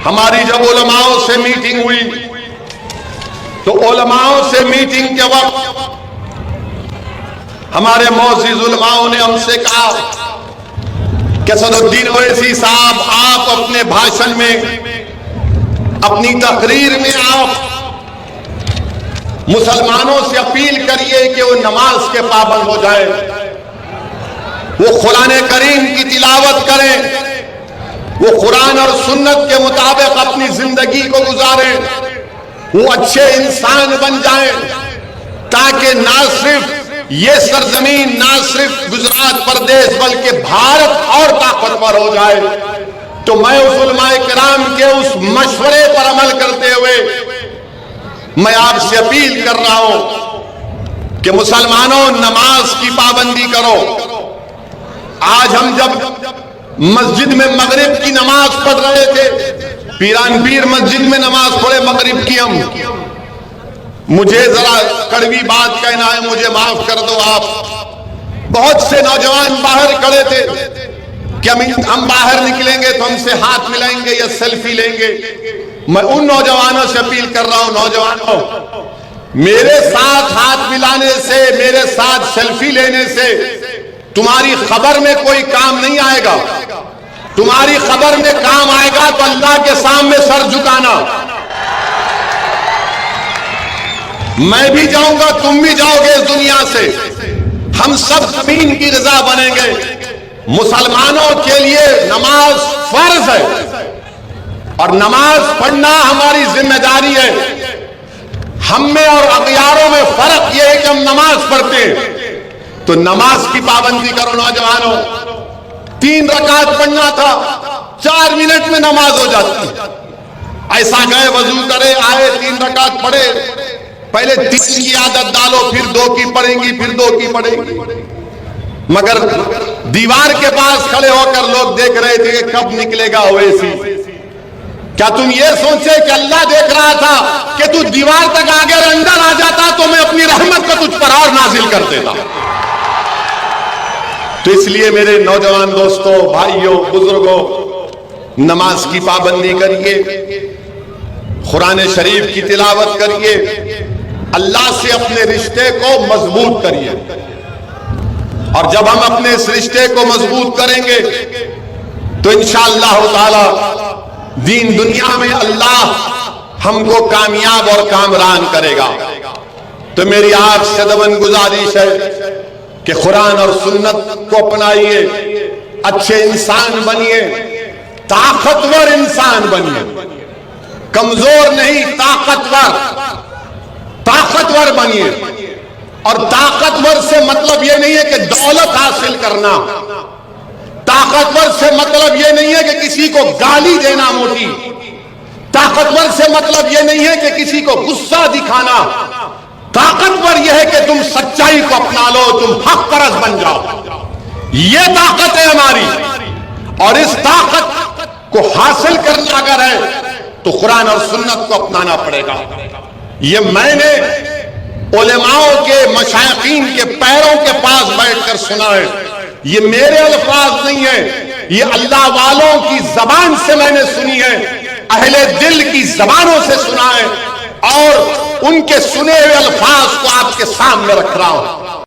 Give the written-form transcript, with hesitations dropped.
ہماری جب علماؤں سے میٹنگ ہوئی تو علماؤں سے میٹنگ کے وقت ہمارے معزز علماؤں نے ہم سے کہا کہ اسد الدین اویسی صاحب، آپ اپنے بھاشن میں، اپنی تقریر میں آپ مسلمانوں سے اپیل کریے کہ وہ نماز کے پابند ہو جائیں، وہ قرآن کریم کی تلاوت کریں، وہ قرآن اور سنت کے مطابق اپنی زندگی کو گزاریں، وہ اچھے انسان بن جائیں، تاکہ نہ صرف یہ سرزمین، نہ صرف گجرات پردیش بلکہ بھارت اور طاقتور ہو جائے۔ تو میں اس علماء کرام کے اس مشورے پر عمل کرتے ہوئے میں آپ سے اپیل کر رہا ہوں کہ مسلمانوں، نماز کی پابندی کرو۔ آج ہم جب مسجد میں مغرب کی نماز پڑھ رہے تھے، پیران پیر مسجد میں نماز پڑھے مغرب کی، ہم مجھے ذرا کڑوی بات کہنا ہے، مجھے معاف کر دو آپ، بہت سے نوجوان باہر کھڑے تھے کہ ہم باہر نکلیں گے تو ہم سے ہاتھ ملائیں گے یا سیلفی لیں گے۔ میں ان نوجوانوں سے اپیل کر رہا ہوں، نوجوانوں، میرے ساتھ ہاتھ ملانے سے، میرے ساتھ سیلفی لینے سے تمہاری خبر میں کوئی کام نہیں آئے گا۔ تمہاری خبر میں کام آئے گا تو اللہ کے سامنے سر جھکانا۔ میں بھی جاؤں گا، تم بھی جاؤ گے اس دنیا سے، ہم سب زمین کی غذا بنیں گے۔ مسلمانوں کے لیے نماز فرض ہے اور نماز پڑھنا ہماری ذمہ داری ہے۔ ہم میں اور اغیاروں میں فرق یہ ہے کہ ہم نماز پڑھتے ہیں، تو نماز کی پابندی کرو نوجوانوں۔ 3 رکعت پڑھنا تھا، 4 منٹ میں نماز ہو جاتی۔ ایسا گئے، وضو کرے، آئے، 3 رکعت پڑھے، پہلے 3 کی عادت ڈالو، پھر 2 کی پڑھیں گی، پھر 2 کی پڑھیں گی۔ مگر دیوار کے پاس کھڑے ہو کر لوگ دیکھ رہے تھے کہ کب نکلے گا اویسی۔ کیا تم یہ سوچے کہ اللہ دیکھ رہا تھا کہ تو دیوار تک آگے اندر آ جاتا تو میں اپنی رحمت کو تجھ پر اور نازل کر دیتا؟ تو اس لیے میرے نوجوان دوستوں، بھائیوں، بزرگوں، نماز کی پابندی کریے، قرآن شریف کی تلاوت کریے، اللہ سے اپنے رشتے کو مضبوط کریے۔ اور جب ہم اپنے اس رشتے کو مضبوط کریں گے تو انشاءاللہ تعالی دین دنیا میں اللہ ہم کو کامیاب اور کامران کرے گا۔ تو میری آپ سے دبن گزارش ہے کہ قرآن اور سنت کو اپنائیے، اچھے انسان بنیے، طاقتور انسان بنیے، کمزور نہیں، طاقتور بنیے۔ اور طاقتور سے مطلب یہ نہیں ہے کہ دولت حاصل کرنا، طاقتور سے مطلب یہ نہیں ہے کہ کسی کو گالی دینا موٹی، طاقتور سے مطلب یہ نہیں ہے کہ کسی کو غصہ دکھانا، طاقتور یہ ہے کہ تم سچائی کو اپنا لو، تم حق پرست بن جاؤ۔ یہ طاقت ہے ہماری، اور اس طاقت کو حاصل کرنا اگر ہے تو قرآن اور سنت کو اپنانا پڑے گا۔ یہ میں نے علماء کے، مشائخین کے پیروں کے پاس بیٹھ کر سنا ہے، یہ میرے الفاظ نہیں ہیں، یہ اللہ والوں کی زبان سے میں نے سنی ہے، اہل دل کی زبانوں سے سنا ہے، اور ان کے سنے ہوئے الفاظ کو آپ کے سامنے رکھ رہا ہوں۔